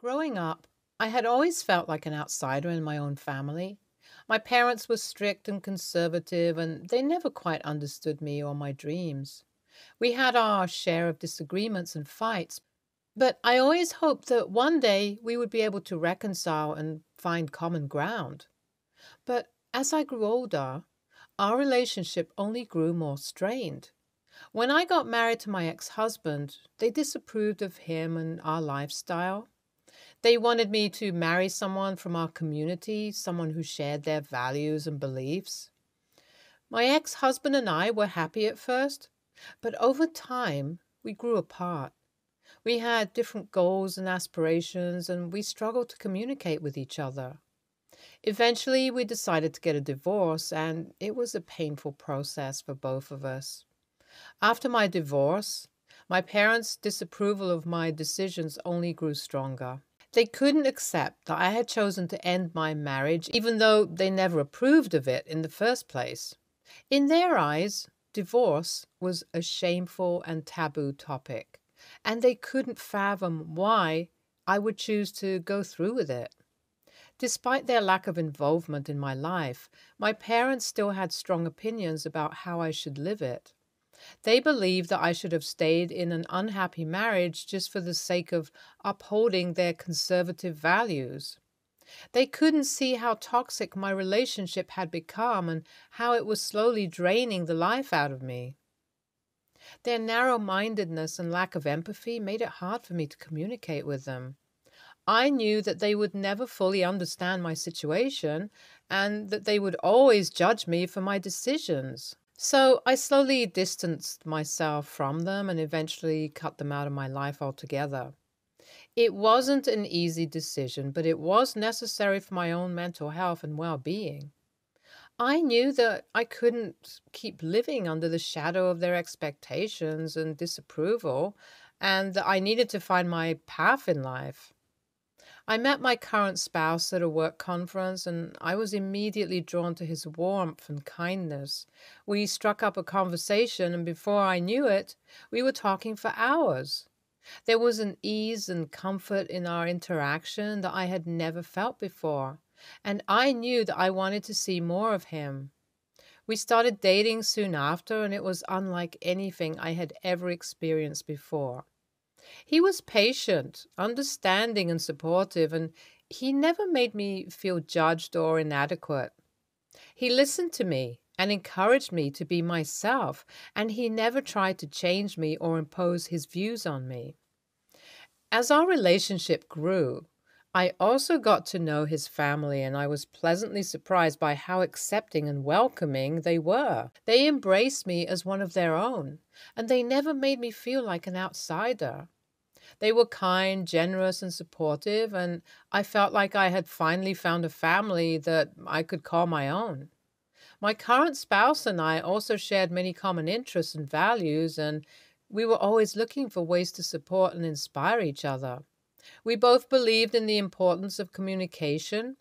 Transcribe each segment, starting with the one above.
Growing up, I had always felt like an outsider in my own family. My parents were strict and conservative, and they never quite understood me or my dreams. We had our share of disagreements and fights, but I always hoped that one day we would be able to reconcile and find common ground. But as I grew older, our relationship only grew more strained. When I got married to my ex husband, they disapproved of him and our lifestyle. They wanted me to marry someone from our community, someone who shared their values and beliefs. My ex husband and I were happy at first, but over time, we grew apart. We had different goals and aspirations, and we struggled to communicate with each other. Eventually, we decided to get a divorce, and it was a painful process for both of us. After my divorce, my parents' disapproval of my decisions only grew stronger. They couldn't accept that I had chosen to end my marriage, even though they never approved of it in the first place. In their eyes, divorce was a shameful and taboo topic, and they couldn't fathom why I would choose to go through with it. Despite their lack of involvement in my life, my parents still had strong opinions about how I should live it. They believed that I should have stayed in an unhappy marriage just for the sake of upholding their conservative values. They couldn't see how toxic my relationship had become and how it was slowly draining the life out of me. Their narrow mindedness and lack of empathy made it hard for me to communicate with them. I knew that they would never fully understand my situation and that they would always judge me for my decisions. So I slowly distanced myself from them and eventually cut them out of my life altogether. It wasn't an easy decision, but it was necessary for my own mental health and well being. I knew that I couldn't keep living under the shadow of their expectations and disapproval, and that I needed to find my path in life. I met my current spouse at a work conference, and I was immediately drawn to his warmth and kindness. We struck up a conversation, and before I knew it, we were talking for hours. There was an ease and comfort in our interaction that I had never felt before, and I knew that I wanted to see more of him. We started dating soon after, and it was unlike anything I had ever experienced before. He was patient, understanding, and supportive, and he never made me feel judged or inadequate. He listened to me and encouraged me to be myself, and he never tried to change me or impose his views on me. As our relationship grew, I also got to know his family, and I was pleasantly surprised by how accepting and welcoming they were. They embraced me as one of their own, and they never made me feel like an outsider. They were kind, generous, and supportive, and I felt like I had finally found a family that I could call my own. My current spouse and I also shared many common interests and values, and we were always looking for ways to support and inspire each other. We both believed in the importance of communication,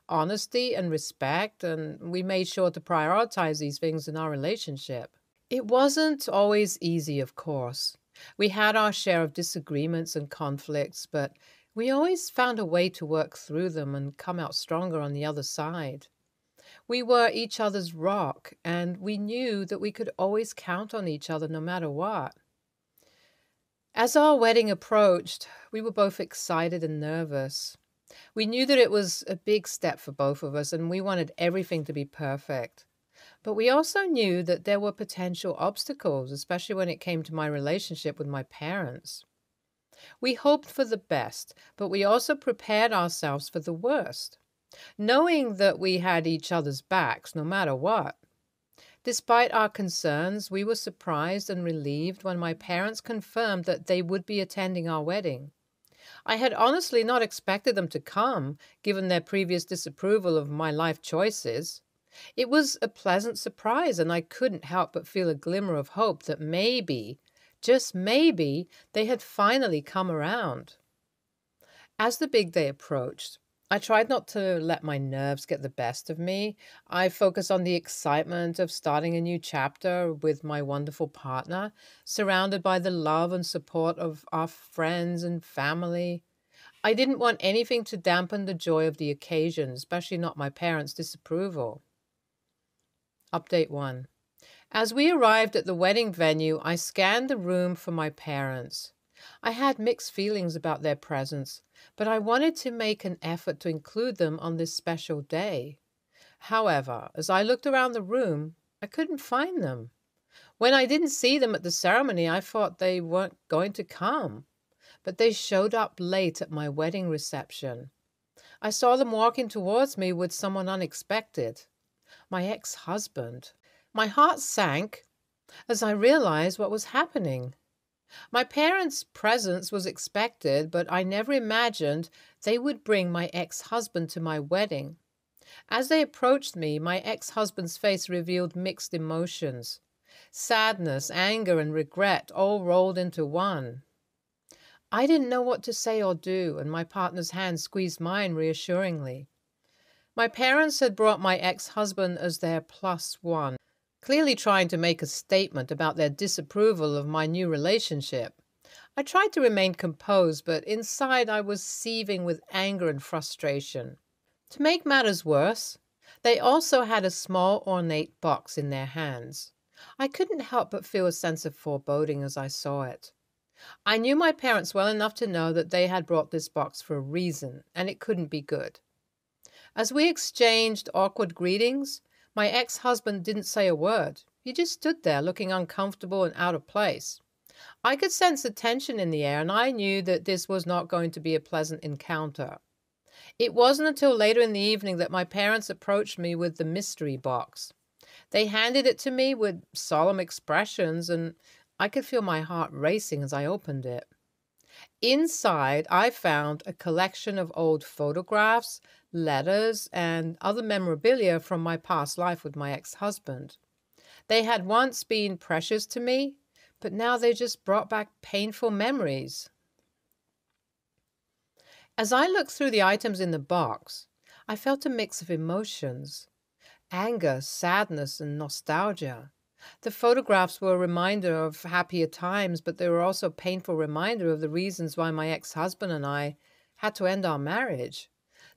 honesty, and respect, and we made sure to prioritize these things in our relationship. It wasn't always easy, of course. We had our share of disagreements and conflicts, but we always found a way to work through them and come out stronger on the other side. We were each other's rock, and we knew that we could always count on each other no matter what. As our wedding approached, we were both excited and nervous. We knew that it was a big step for both of us, and we wanted everything to be perfect. But we also knew that there were potential obstacles, especially when it came to my relationship with my parents. We hoped for the best, but we also prepared ourselves for the worst, knowing that we had each other's backs no matter what. Despite our concerns, we were surprised and relieved when my parents confirmed that they would be attending our wedding. I had honestly not expected them to come, given their previous disapproval of my life choices. It was a pleasant surprise, and I couldn't help but feel a glimmer of hope that maybe, just maybe, they had finally come around. As the big day approached, I tried not to let my nerves get the best of me. I focused on the excitement of starting a new chapter with my wonderful partner, surrounded by the love and support of our friends and family. I didn't want anything to dampen the joy of the occasion, especially not my parents' disapproval. Update 1. As we arrived at the wedding venue, I scanned the room for my parents. I had mixed feelings about their presence, but I wanted to make an effort to include them on this special day. However, as I looked around the room, I couldn't find them. When I didn't see them at the ceremony, I thought they weren't going to come, but they showed up late at my wedding reception. I saw them walking towards me with someone unexpected, my ex-husband. My heart sank as I realized what was happening. My parents' presence was expected, but I never imagined they would bring my ex-husband to my wedding. As they approached me, my ex-husband's face revealed mixed emotions. Sadness, anger, and regret all rolled into one. I didn't know what to say or do, and my partner's hand squeezed mine reassuringly. My parents had brought my ex-husband as their plus one, clearly trying to make a statement about their disapproval of my new relationship. I tried to remain composed, but inside I was seething with anger and frustration. To make matters worse, they also had a small ornate box in their hands. I couldn't help but feel a sense of foreboding as I saw it. I knew my parents well enough to know that they had brought this box for a reason, and it couldn't be good. As we exchanged awkward greetings, my ex-husband didn't say a word. He just stood there looking uncomfortable and out of place. I could sense the tension in the air, and I knew that this was not going to be a pleasant encounter. It wasn't until later in the evening that my parents approached me with the mystery box. They handed it to me with solemn expressions, and I could feel my heart racing as I opened it. Inside, I found a collection of old photographs, letters, and other memorabilia from my past life with my ex-husband. They had once been precious to me, but now they just brought back painful memories. As I looked through the items in the box, I felt a mix of emotions: anger, sadness, and nostalgia. The photographs were a reminder of happier times, but they were also a painful reminder of the reasons why my ex-husband and I had to end our marriage.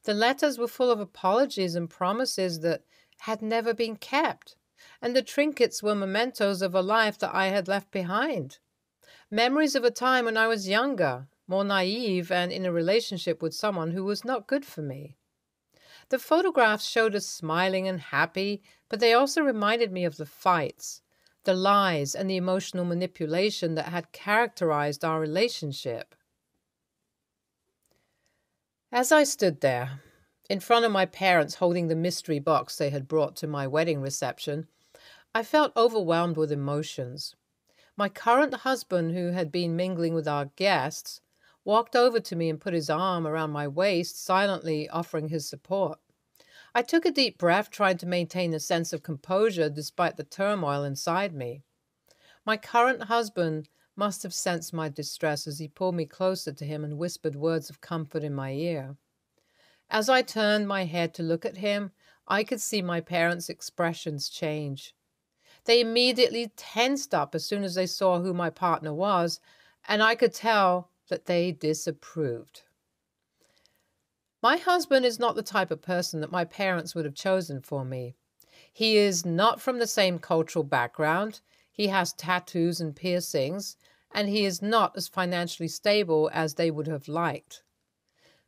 The letters were full of apologies and promises that had never been kept, and the trinkets were mementos of a life that I had left behind. Memories of a time when I was younger, more naive, and in a relationship with someone who was not good for me. The photographs showed us smiling and happy, but they also reminded me of the fights, the lies, and the emotional manipulation that had characterized our relationship. As I stood there, in front of my parents holding the mystery box they had brought to my wedding reception, I felt overwhelmed with emotions. My current husband, who had been mingling with our guests, walked over to me and put his arm around my waist, silently offering his support. I took a deep breath, trying to maintain a sense of composure despite the turmoil inside me. My current husband must have sensed my distress as he pulled me closer to him and whispered words of comfort in my ear. As I turned my head to look at him, I could see my parents' expressions change. They immediately tensed up as soon as they saw who my partner was, and I could tell that they disapproved. My husband is not the type of person that my parents would have chosen for me. He is not from the same cultural background, he has tattoos and piercings, and he is not as financially stable as they would have liked.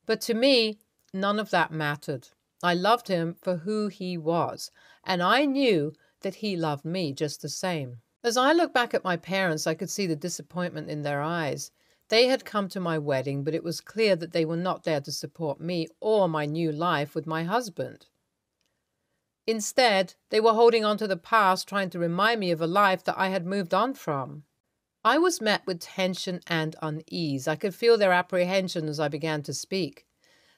But to me, none of that mattered. I loved him for who he was, and I knew that he loved me just the same. As I look back at my parents, I could see the disappointment in their eyes. They had come to my wedding, but it was clear that they were not there to support me or my new life with my husband. Instead, they were holding on to the past, trying to remind me of a life that I had moved on from. I was met with tension and unease. I could feel their apprehension as I began to speak.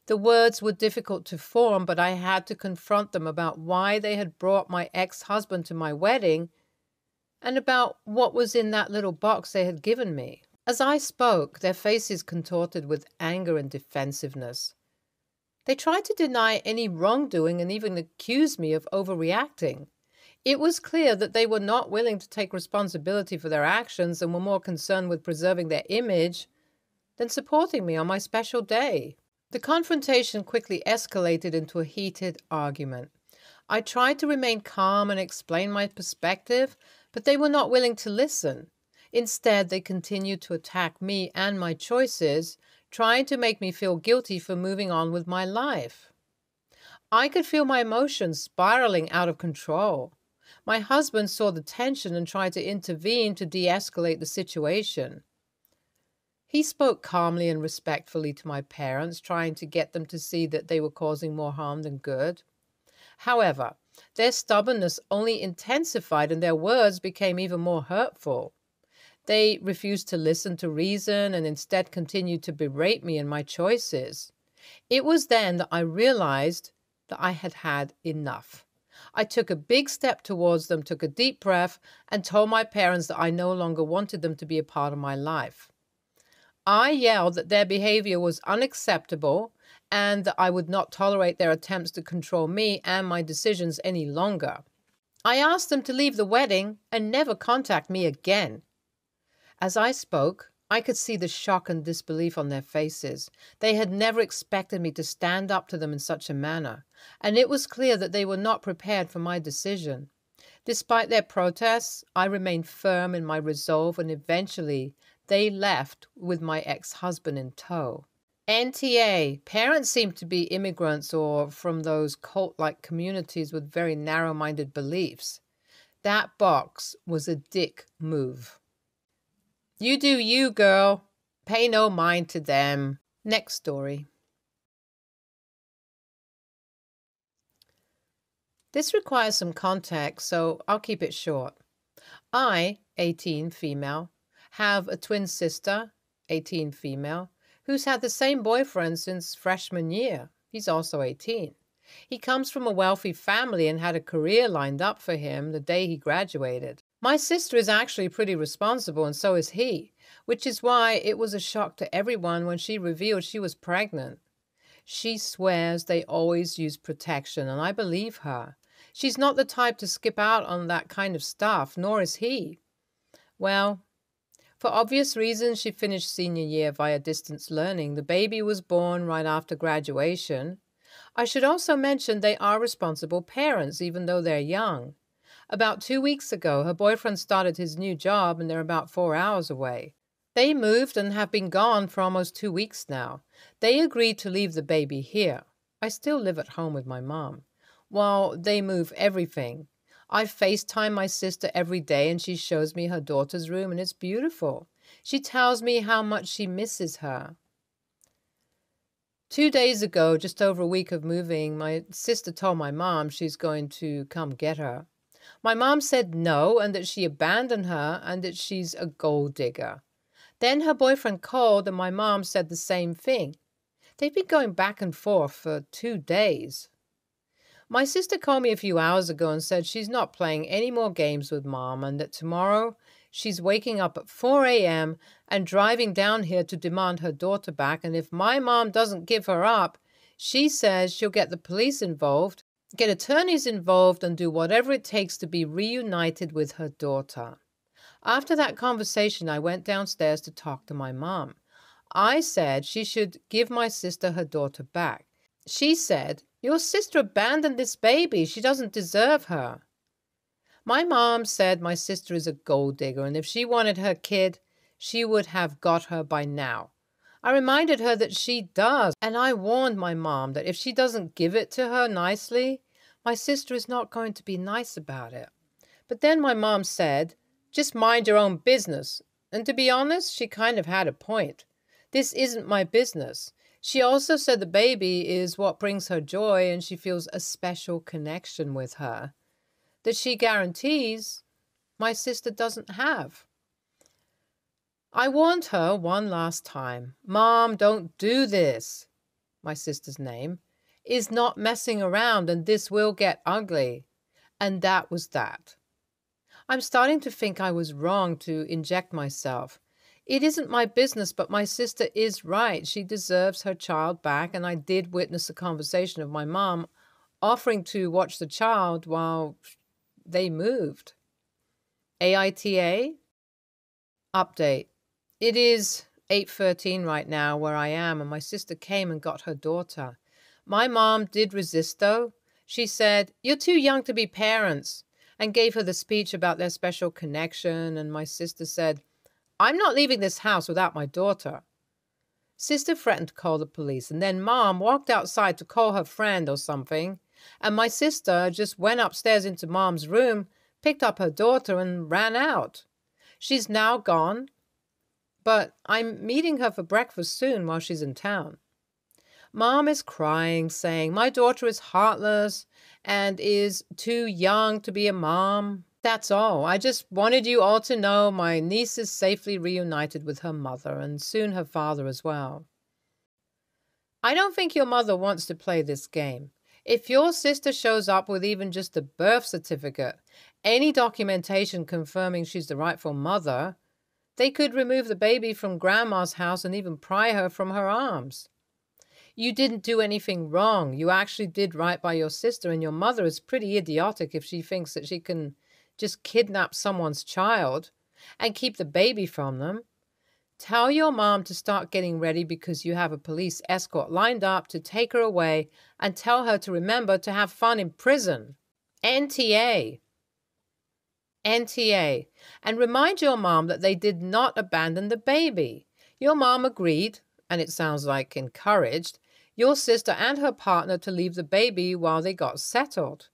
The words were difficult to form, but I had to confront them about why they had brought my ex-husband to my wedding and about what was in that little box they had given me. As I spoke, their faces contorted with anger and defensiveness. They tried to deny any wrongdoing and even accused me of overreacting. It was clear that they were not willing to take responsibility for their actions and were more concerned with preserving their image than supporting me on my special day. The confrontation quickly escalated into a heated argument. I tried to remain calm and explain my perspective, but they were not willing to listen. Instead, they continued to attack me and my choices, trying to make me feel guilty for moving on with my life. I could feel my emotions spiraling out of control. My husband saw the tension and tried to intervene to de-escalate the situation. He spoke calmly and respectfully to my parents, trying to get them to see that they were causing more harm than good. However, their stubbornness only intensified and their words became even more hurtful. They refused to listen to reason and instead continued to berate me and my choices. It was then that I realized that I had had enough. I took a big step towards them, took a deep breath, and told my parents that I no longer wanted them to be a part of my life. I yelled that their behavior was unacceptable and that I would not tolerate their attempts to control me and my decisions any longer. I asked them to leave the wedding and never contact me again. As I spoke, I could see the shock and disbelief on their faces. They had never expected me to stand up to them in such a manner, and it was clear that they were not prepared for my decision. Despite their protests, I remained firm in my resolve, and eventually they left with my ex-husband in tow. NTA. Parents seem to be immigrants or from those cult-like communities with very narrow-minded beliefs. That box was a dick move. You do you, girl. Pay no mind to them. Next story. This requires some context, so I'll keep it short. I, 18, female, have a twin sister, 18, female, who's had the same boyfriend since freshman year. He's also 18. He comes from a wealthy family and had a career lined up for him the day he graduated. My sister is actually pretty responsible, and so is he, which is why it was a shock to everyone when she revealed she was pregnant. She swears they always use protection, and I believe her. She's not the type to skip out on that kind of stuff, nor is he. Well, for obvious reasons, she finished senior year via distance learning. The baby was born right after graduation. I should also mention they are responsible parents, even though they're young. About 2 weeks ago, her boyfriend started his new job, and they're about 4 hours away. They moved and have been gone for almost 2 weeks now. They agreed to leave the baby here. I still live at home with my mom. While they move everything. I FaceTime my sister every day, and she shows me her daughter's room, and it's beautiful. She tells me how much she misses her. 2 days ago, just over a week of moving, my sister told my mom she's going to come get her. My mom said no, and that she abandoned her, and that she's a gold digger. Then her boyfriend called, and my mom said the same thing. They've been going back and forth for 2 days. My sister called me a few hours ago and said she's not playing any more games with mom, and that tomorrow she's waking up at 4 a.m. and driving down here to demand her daughter back, and if my mom doesn't give her up, she says she'll get the police involved, get attorneys involved, and do whatever it takes to be reunited with her daughter. After that conversation, I went downstairs to talk to my mom. I said she should give my sister her daughter back. She said, "Your sister abandoned this baby. She doesn't deserve her." My mom said my sister is a gold digger, and if she wanted her kid, she would have got her by now. I reminded her that she does, and I warned my mom that if she doesn't give it to her nicely, my sister is not going to be nice about it. But then my mom said, "Just mind your own business." And to be honest, she kind of had a point. This isn't my business. She also said the baby is what brings her joy, and she feels a special connection with her that she guarantees my sister doesn't have. I warned her one last time. "Mom, don't do this." My sister's name is not messing around, and this will get ugly. And that was that. I'm starting to think I was wrong to inject myself. It isn't my business, but my sister is right. She deserves her child back, and I did witness a conversation of my mom offering to watch the child while they moved. AITA? Update. It is 8:13 right now where I am, and my sister came and got her daughter. My mom did resist, though. She said, "You're too young to be parents," and gave her the speech about their special connection, and my sister said, "I'm not leaving this house without my daughter." Sister threatened to call the police, and then Mom walked outside to call her friend or something, and my sister just went upstairs into Mom's room, picked up her daughter, and ran out. She's now gone, but I'm meeting her for breakfast soon while she's in town. Mom is crying, saying my daughter is heartless and is too young to be a mom. That's all. I just wanted you all to know my niece is safely reunited with her mother and soon her father as well. I don't think your mother wants to play this game. If your sister shows up with even just a birth certificate, any documentation confirming she's the rightful mother, they could remove the baby from Grandma's house and even pry her from her arms. You didn't do anything wrong. You actually did right by your sister, and your mother is pretty idiotic if she thinks that she can just kidnap someone's child and keep the baby from them. Tell your mom to start getting ready because you have a police escort lined up to take her away, and tell her to remember to have fun in prison. NTA. NTA. And remind your mom that they did not abandon the baby. Your mom agreed, and it sounds like encouraged, your sister and her partner to leave the baby while they got settled.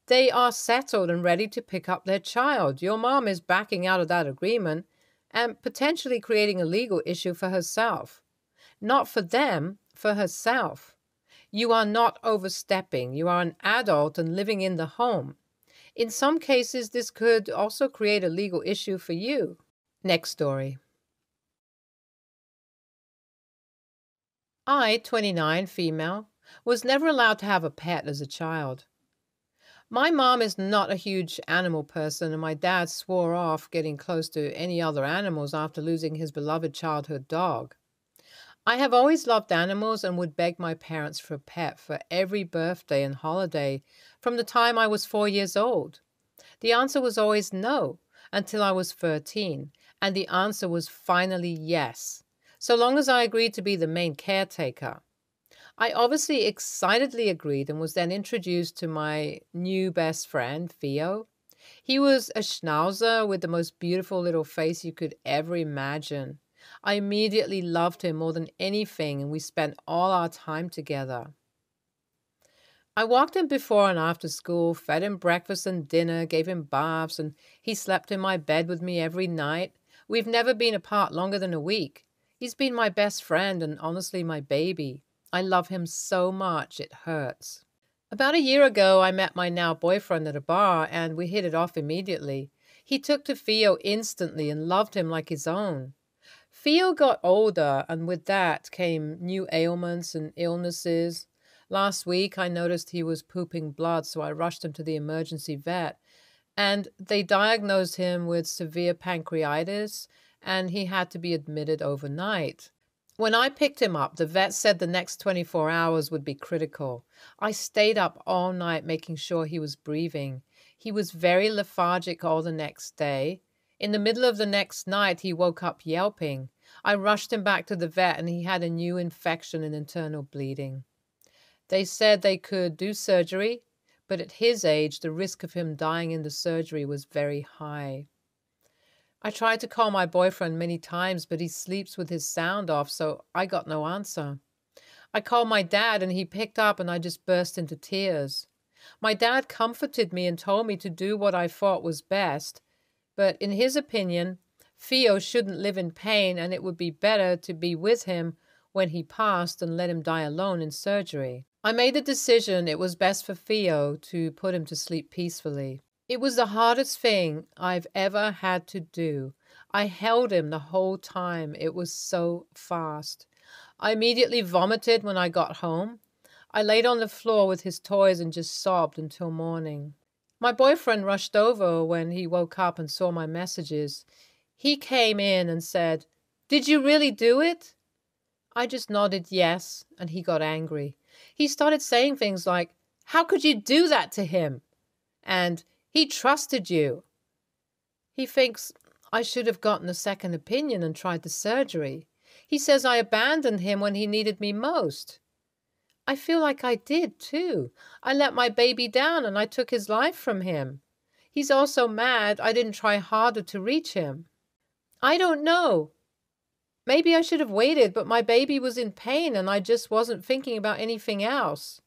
They are settled and ready to pick up their child. Your mom is backing out of that agreement and potentially creating a legal issue for herself. Not for them, for herself. You are not overstepping. You are an adult and living in the home. In some cases, this could also create a legal issue for you. Next story. I, 29, female, was never allowed to have a pet as a child. My mom is not a huge animal person, and my dad swore off getting close to any other animals after losing his beloved childhood dog. I have always loved animals and would beg my parents for a pet for every birthday and holiday from the time I was 4 years old. The answer was always no until I was 13, and the answer was finally yes, so long as I agreed to be the main caretaker. I obviously excitedly agreed and was then introduced to my new best friend, Theo. He was a schnauzer with the most beautiful little face you could ever imagine. I immediately loved him more than anything, and we spent all our time together. I walked him before and after school, fed him breakfast and dinner, gave him baths, and he slept in my bed with me every night. We've never been apart longer than a week. He's been my best friend and honestly my baby. I love him so much, it hurts. About a year ago, I met my now boyfriend at a bar, and we hit it off immediately. He took to Theo instantly and loved him like his own. Theo got older, and with that came new ailments and illnesses. Last week, I noticed he was pooping blood, so I rushed him to the emergency vet, and they diagnosed him with severe pancreatitis, and he had to be admitted overnight. When I picked him up, the vet said the next 24 hours would be critical. I stayed up all night making sure he was breathing. He was very lethargic all the next day. In the middle of the next night, he woke up yelping. I rushed him back to the vet, and he had a new infection and internal bleeding. They said they could do surgery, but at his age, the risk of him dying in the surgery was very high. I tried to call my boyfriend many times, but he sleeps with his sound off, so I got no answer. I called my dad, and he picked up, and I just burst into tears. My dad comforted me and told me to do what I thought was best, but in his opinion, Theo shouldn't live in pain, and it would be better to be with him when he passed and let him die alone in surgery. I made the decision it was best for Theo to put him to sleep peacefully. It was the hardest thing I've ever had to do. I held him the whole time. It was so fast. I immediately vomited when I got home. I laid on the floor with his toys and just sobbed until morning. My boyfriend rushed over when he woke up and saw my messages. He came in and said, "Did you really do it?" I just nodded yes, and he got angry. He started saying things like, "How could you do that to him?" And "He trusted you." He thinks I should have gotten a second opinion and tried the surgery. He says I abandoned him when he needed me most. I feel like I did, too. I let my baby down and I took his life from him. He's also mad I didn't try harder to reach him. I don't know. Maybe I should have waited, but my baby was in pain and I just wasn't thinking about anything else.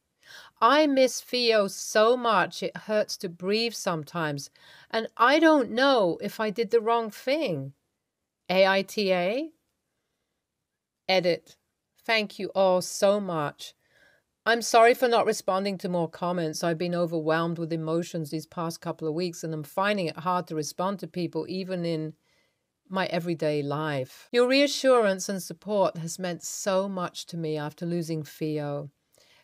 I miss Theo so much it hurts to breathe sometimes, and I don't know if I did the wrong thing. AITA? Edit. Thank you all so much. I'm sorry for not responding to more comments. I've been overwhelmed with emotions these past couple of weeks, and I'm finding it hard to respond to people even in my everyday life. Your reassurance and support has meant so much to me after losing Theo.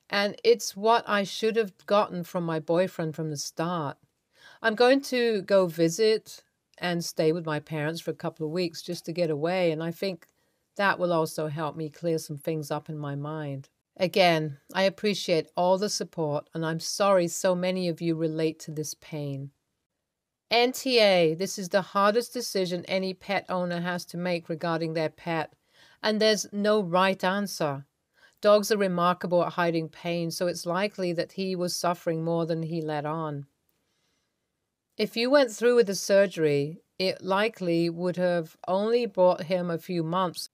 And it's what I should have gotten from my boyfriend from the start. I'm going to go visit and stay with my parents for a couple of weeks just to get away. And I think that will also help me clear some things up in my mind. Again, I appreciate all the support, and I'm sorry so many of you relate to this pain. NTA, this is the hardest decision any pet owner has to make regarding their pet, and there's no right answer. Dogs are remarkable at hiding pain, so it's likely that he was suffering more than he let on. If you went through with the surgery, it likely would have only brought him a few months,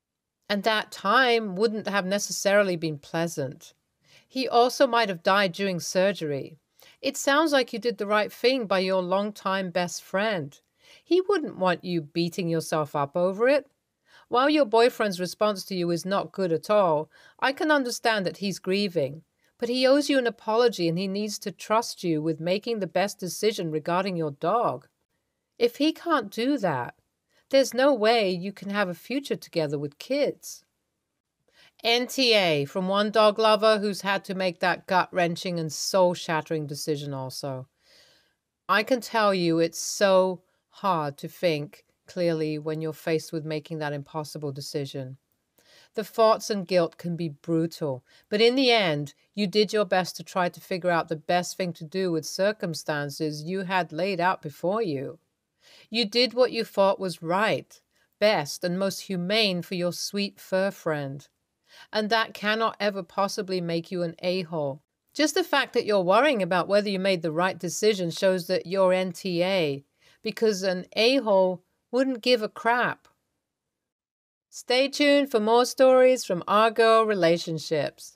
and that time wouldn't have necessarily been pleasant. He also might have died during surgery. It sounds like you did the right thing by your longtime best friend. He wouldn't want you beating yourself up over it. While your boyfriend's response to you is not good at all, I can understand that he's grieving. But he owes you an apology and he needs to trust you with making the best decision regarding your dog. If he can't do that, there's no way you can have a future together with kids. NTA, from one dog lover who's had to make that gut-wrenching and soul-shattering decision also. I can tell you it's so hard to think clearly when you're faced with making that impossible decision. The thoughts and guilt can be brutal, but in the end, you did your best to try to figure out the best thing to do with circumstances you had laid out before you. You did what you thought was right, best, and most humane for your sweet fur friend. And that cannot ever possibly make you an a-hole. Just the fact that you're worrying about whether you made the right decision shows that you're NTA, because an a-hole wouldn't give a crap. Stay tuned for more stories from our girl relationships.